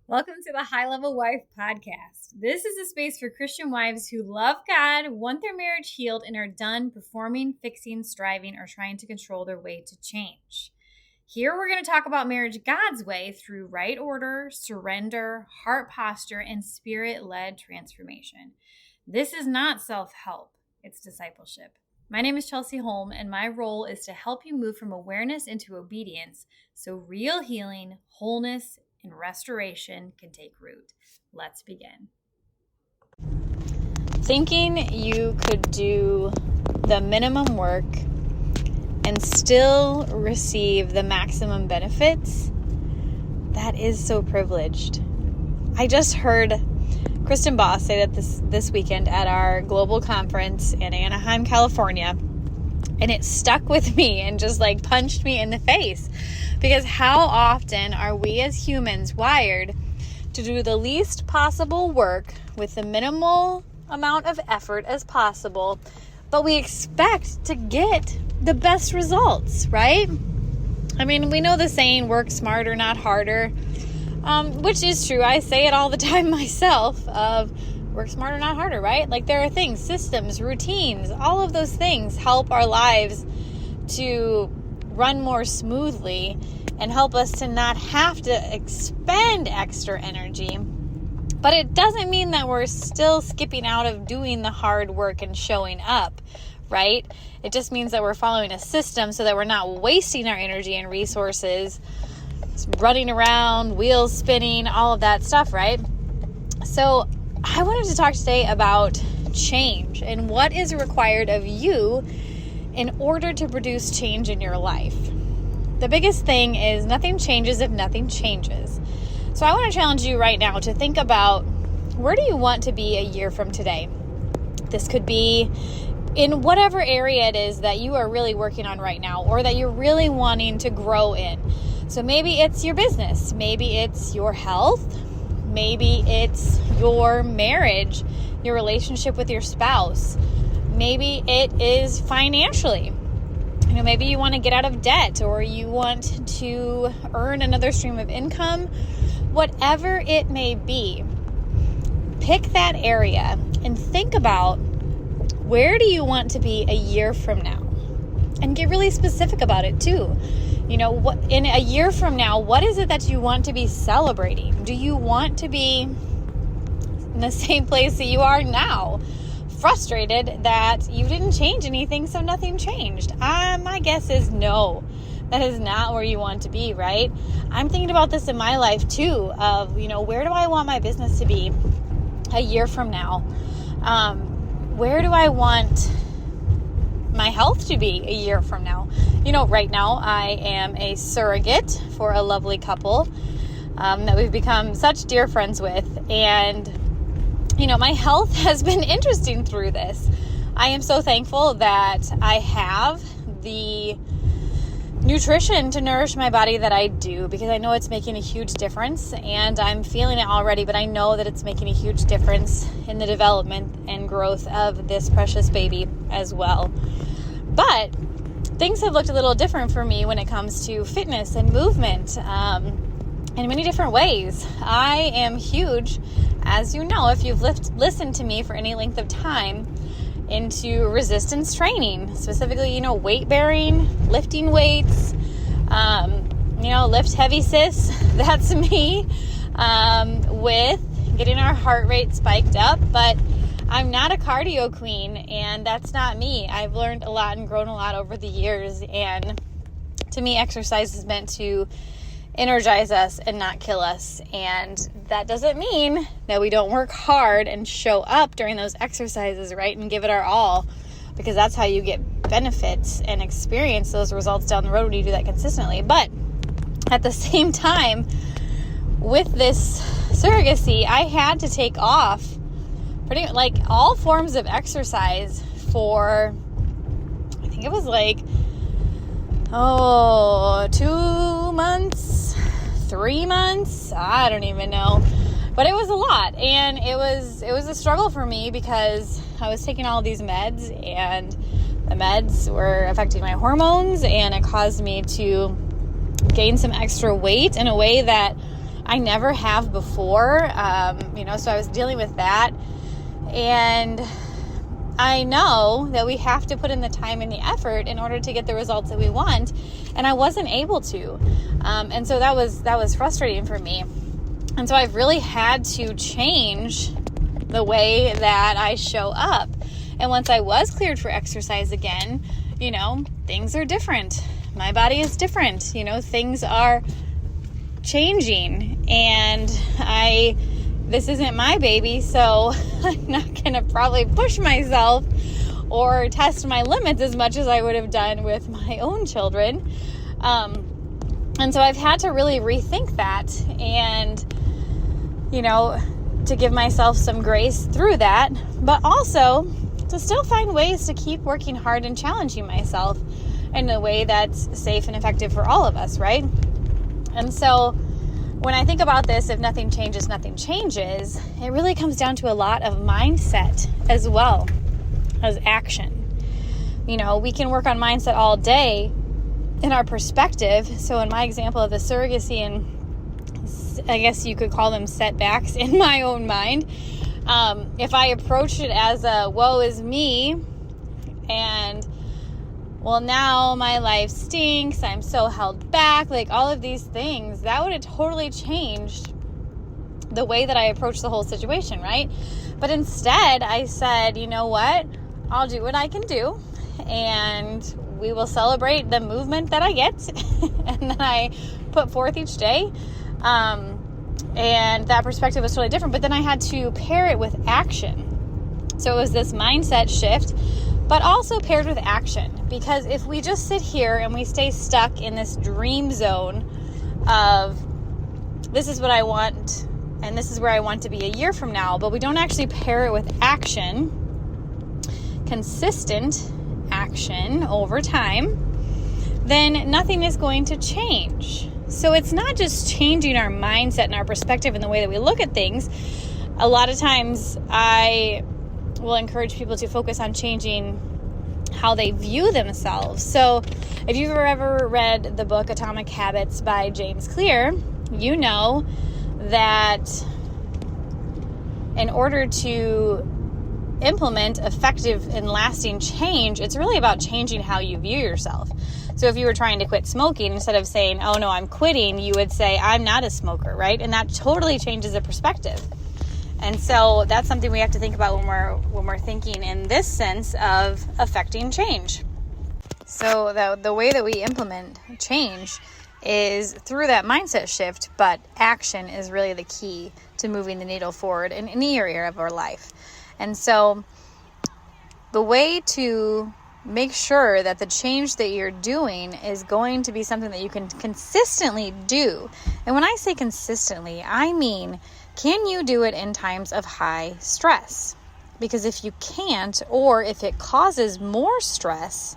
Welcome to the High Level Wife Podcast. This is a space for Christian wives who love God, want their marriage healed, and are done performing, fixing, striving, or trying to control their way to change. Here we're going to talk about marriage God's way through right order, surrender, heart posture, and spirit-led transformation. This is not self-help, it's discipleship. My name is Chelsey Holm, and my role is to help you move from awareness into obedience so real healing, wholeness, and restoration can take root. Let's begin. Thinking you could do the minimum work and still receive the maximum benefits, that is so privileged. I just heard Kristen Boss say that this weekend at our global conference in Anaheim, California, and it stuck with me and just punched me in the face. Because how often are we as humans wired to do the least possible work with the minimal amount of effort as possible, but we expect to get the best results, right? I mean, we know the saying, work smarter, not harder, which is true. I say it all the time myself of work smarter, not harder, right? There are things, systems, routines, all of those things help our lives to run more smoothly and help us to not have to expend extra energy. But it doesn't mean that we're still skipping out of doing the hard work and showing up, right? It just means that we're following a system so that we're not wasting our energy and resources running around, wheels spinning, all of that stuff, right? So I wanted to talk today about change and what is required of you in order to produce change in your life. The biggest thing is nothing changes if nothing changes. So I want to challenge you right now to think about, where do you want to be a year from today? This could be in whatever area it is that you are really working on right now or that you're really wanting to grow in. So maybe it's your business, maybe it's your health, maybe it's your marriage, your relationship with your spouse. Maybe it is financially. Maybe you want to get out of debt or you want to earn another stream of income. Whatever it may be, pick that area and think about, where do you want to be a year from now? And get really specific about it too. What in a year from now, what is it that you want to be celebrating? Do you want to be in the same place that you are now? Frustrated that you didn't change anything, so nothing changed? My guess is no. That is not where you want to be, right? I'm thinking about this in my life too, of, where do I want my business to be a year from now? Where do I want my health to be a year from now? Right now I am a surrogate for a lovely couple that we've become such dear friends with, and my health has been interesting through this. I am so thankful that I have the nutrition to nourish my body that I do, because I know it's making a huge difference, and I'm feeling it already, but I know that it's making a huge difference in the development and growth of this precious baby as well. But things have looked a little different for me when it comes to fitness and movement in many different ways. I am huge, as you know, if you've listened to me for any length of time, into resistance training, specifically, weight bearing, lifting weights, lift heavy sis, that's me, with getting our heart rate spiked up. But I'm not a cardio queen, and that's not me. I've learned a lot and grown a lot over the years, and to me, exercise is meant to energize us and not kill us. And that doesn't mean that we don't work hard and show up during those exercises, right? And give it our all, because that's how you get benefits and experience those results down the road when you do that consistently. But at the same time, with this surrogacy, I had to take off pretty all forms of exercise for, I think it was 2 months, 3 months, I don't even know, but it was a lot, and it was a struggle for me, because I was taking all of these meds, and the meds were affecting my hormones, and it caused me to gain some extra weight in a way that I never have before. So I was dealing with that. And I know that we have to put in the time and the effort in order to get the results that we want. And I wasn't able to. And so that was frustrating for me. And so I've really had to change the way that I show up. And once I was cleared for exercise again, things are different. My body is different. Things are changing. And this isn't my baby, so I'm not going to probably push myself or test my limits as much as I would have done with my own children. And so I've had to really rethink that and, to give myself some grace through that, but also to still find ways to keep working hard and challenging myself in a way that's safe and effective for all of us, right? And so when I think about this, if nothing changes, nothing changes, it really comes down to a lot of mindset as well as action. We can work on mindset all day in our perspective. So in my example of the surrogacy and I guess you could call them setbacks in my own mind, if I approach it as a woe is me and well, now my life stinks, I'm so held back, like all of these things, that would have totally changed the way that I approach the whole situation, right? But instead, I said, you know what? I'll do what I can do, and we will celebrate the movement that I get, and that I put forth each day. And that perspective was totally different, but then I had to pair it with action. So it was this mindset shift, but also paired with action. Because if we just sit here and we stay stuck in this dream zone of this is what I want and this is where I want to be a year from now, but we don't actually pair it with action, consistent action over time, then nothing is going to change. So it's not just changing our mindset and our perspective and the way that we look at things. A lot of times I will encourage people to focus on changing how they view themselves. So if you've ever read the book Atomic Habits by James Clear, you know that in order to implement effective and lasting change, it's really about changing how you view yourself. So if you were trying to quit smoking, instead of saying, oh no, I'm quitting, you would say, I'm not a smoker, right? And that totally changes the perspective. And so that's something we have to think about when we're thinking in this sense of affecting change. So the way that we implement change is through that mindset shift, but action is really the key to moving the needle forward in any area of our life. And so the way to make sure that the change that you're doing is going to be something that you can consistently do. And when I say consistently, I mean, can you do it in times of high stress? Because if you can't, or if it causes more stress,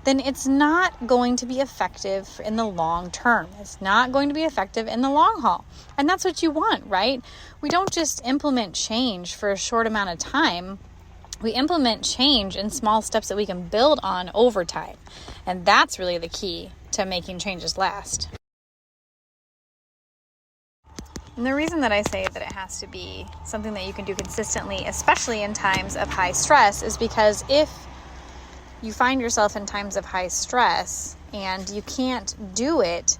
then it's not going to be effective in the long term. It's not going to be effective in the long haul. And that's what you want, right? We don't just implement change for a short amount of time. We implement change in small steps that we can build on over time. And that's really the key to making changes last. And the reason that I say that it has to be something that you can do consistently, especially in times of high stress, is because if you find yourself in times of high stress and you can't do it,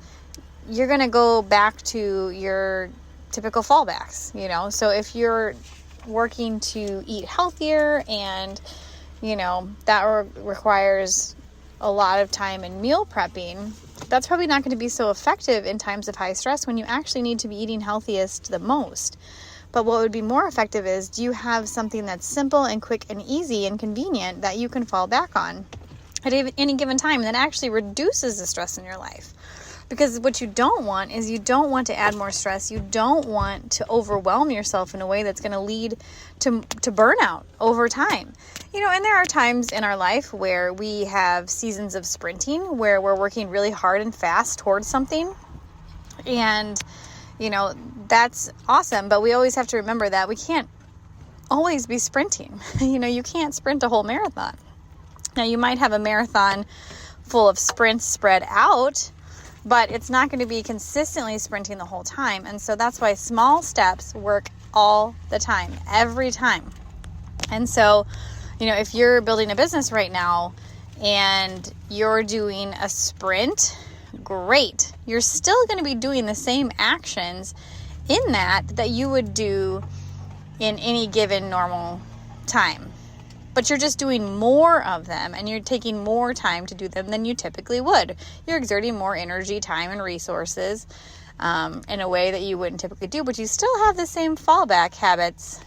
you're going to go back to your typical fallbacks, So if you're working to eat healthier and, that requires a lot of time in meal prepping, that's probably not going to be so effective in times of high stress when you actually need to be eating healthiest the most. But what would be more effective is, do you have something that's simple and quick and easy and convenient that you can fall back on at any given time that actually reduces the stress in your life? Because what you don't want is you don't want to add more stress. You don't want to overwhelm yourself in a way that's going to lead to burnout over time. And there are times in our life where we have seasons of sprinting where we're working really hard and fast towards something. And that's awesome, but we always have to remember that we can't always be sprinting. You can't sprint a whole marathon. Now, you might have a marathon full of sprints spread out, but it's not going to be consistently sprinting the whole time. And so that's why small steps work all the time, every time. And so, if you're building a business right now and you're doing a sprint, great. You're still going to be doing the same actions in that you would do in any given normal time. But you're just doing more of them, and you're taking more time to do them than you typically would. You're exerting more energy, time, and resources in a way that you wouldn't typically do, but you still have the same fallback habits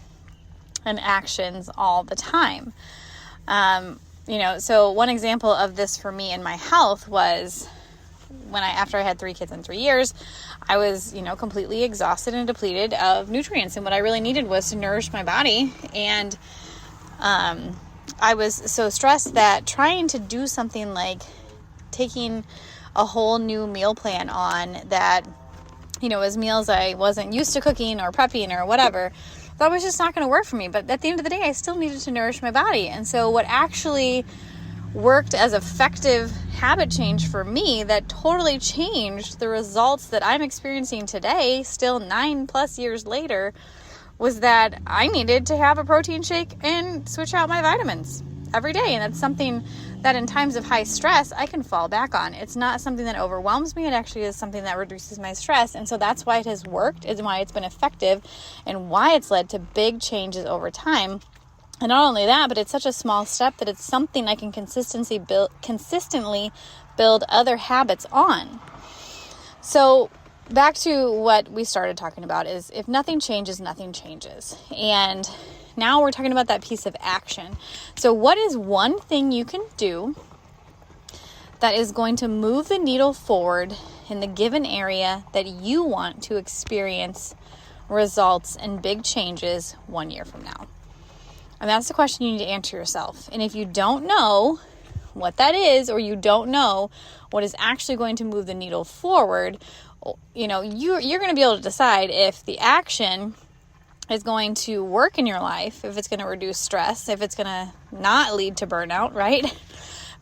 and actions all the time. So one example of this for me in my health was after I had 3 kids in 3 years, I was, completely exhausted and depleted of nutrients. And what I really needed was to nourish my body. And I was so stressed that trying to do something like taking a whole new meal plan on that, was meals I wasn't used to cooking or prepping or whatever, that was just not going to work for me. But at the end of the day, I still needed to nourish my body. And so what actually worked as effective habit change for me that totally changed the results that I'm experiencing today, still 9+ years later, was that I needed to have a protein shake and switch out my vitamins every day. And that's something that in times of high stress, I can fall back on. It's not something that overwhelms me. It actually is something that reduces my stress. And so that's why it has worked, is why it's been effective, and why it's led to big changes over time. And not only that, but it's such a small step that it's something I can consistently build other habits on. So back to what we started talking about is if nothing changes, nothing changes. And now we're talking about that piece of action. So what is one thing you can do that is going to move the needle forward in the given area that you want to experience results and big changes 1 year from now? And that's the question you need to answer yourself. And if you don't know what that is, or you don't know what is actually going to move the needle forward, you're going to be able to decide if the action is going to work in your life, if it's going to reduce stress, if it's going to not lead to burnout, right?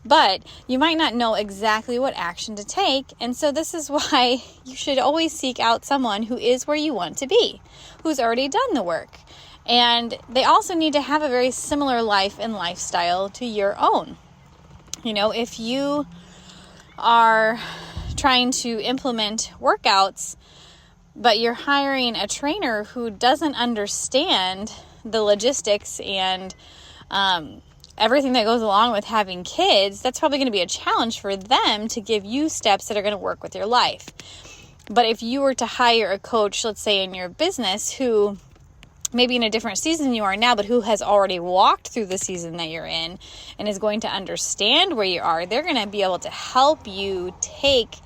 But you might not know exactly what action to take. And so this is why you should always seek out someone who is where you want to be, who's already done the work. And they also need to have a very similar life and lifestyle to your own. If you are trying to implement workouts, but you're hiring a trainer who doesn't understand the logistics and everything that goes along with having kids, that's probably going to be a challenge for them to give you steps that are going to work with your life. But if you were to hire a coach, let's say in your business, who maybe in a different season you are now, but who has already walked through the season that you're in and is going to understand where you are, they're going to be able to help you take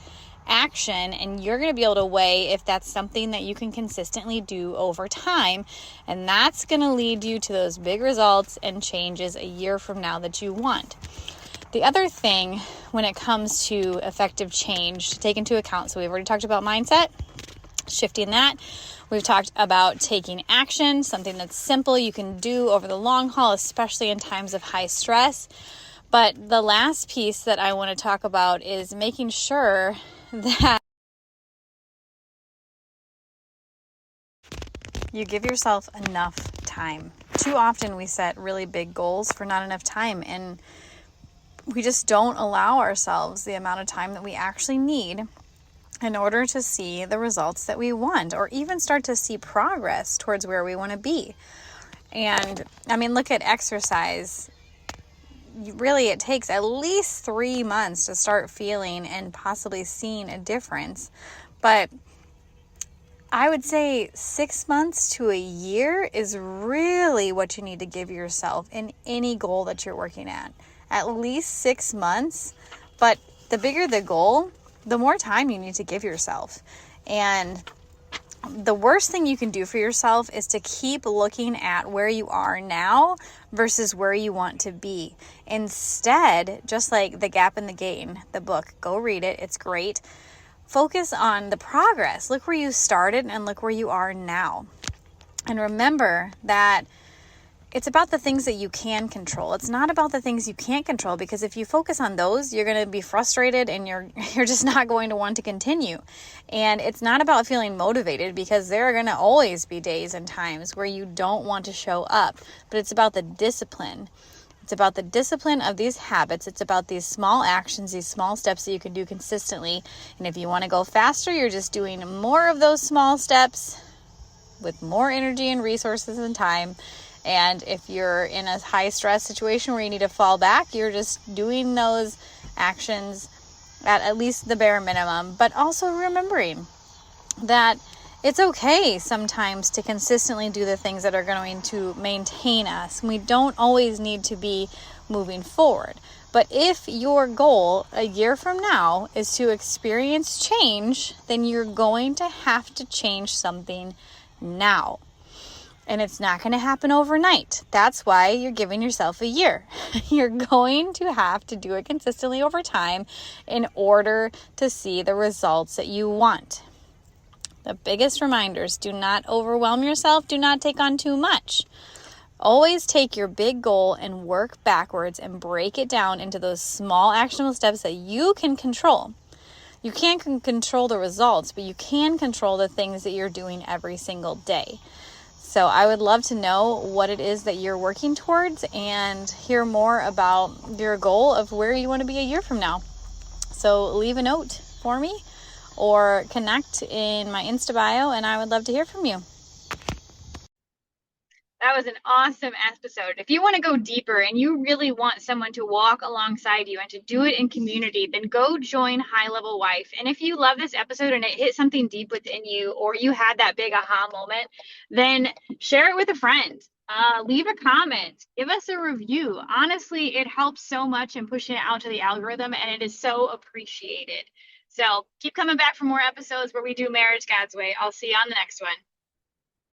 action, and you're going to be able to weigh if that's something that you can consistently do over time. And that's going to lead you to those big results and changes a year from now that you want. The other thing when it comes to effective change to take into account, so we've already talked about mindset, shifting that. We've talked about taking action, something that's simple you can do over the long haul, especially in times of high stress. But the last piece that I want to talk about is making sure that you give yourself enough time. Too often we set really big goals for not enough time, and we just don't allow ourselves the amount of time that we actually need in order to see the results that we want, or even start to see progress towards where we want to be. And look at exercise. Really, it takes at least 3 months to start feeling and possibly seeing a difference. But I would say 6 months to a year is really what you need to give yourself in any goal that you're working at. At least 6 months. But the bigger the goal, the more time you need to give yourself. And the worst thing you can do for yourself is to keep looking at where you are now versus where you want to be. Instead, just like The Gap and the Gain, the book, go read it. It's great. Focus on the progress. Look where you started and look where you are now. And remember that it's about the things that you can control. It's not about the things you can't control, because if you focus on those, you're going to be frustrated and you're just not going to want to continue. And it's not about feeling motivated, because there are going to always be days and times where you don't want to show up. But it's about the discipline. It's about the discipline of these habits. It's about these small actions, these small steps that you can do consistently. And if you want to go faster, you're just doing more of those small steps with more energy and resources and time. And if you're in a high stress situation where you need to fall back, you're just doing those actions at least the bare minimum. But also remembering that it's okay sometimes to consistently do the things that are going to maintain us. We don't always need to be moving forward. But if your goal a year from now is to experience change, then you're going to have to change something now. And it's not going to happen overnight. That's why you're giving yourself a year. You're going to have to do it consistently over time in order to see the results that you want. The biggest reminders: do not overwhelm yourself. Do not take on too much. Always take your big goal and work backwards and break it down into those small actionable steps that you can control. You can't control the results, but you can control the things that you're doing every single day. So I would love to know what it is that you're working towards and hear more about your goal of where you want to be a year from now. So leave a note for me or connect in my Insta bio, and I would love to hear from you. That was an awesome episode. If you want to go deeper and you really want someone to walk alongside you and to do it in community, then go join High Level Wife. And if you love this episode and it hit something deep within you, or you had that big aha moment, then share it with a friend. Leave a comment. Give us a review. Honestly, it helps so much in pushing it out to the algorithm, and it is so appreciated. So keep coming back for more episodes where we do marriage God's way. I'll see you on the next one.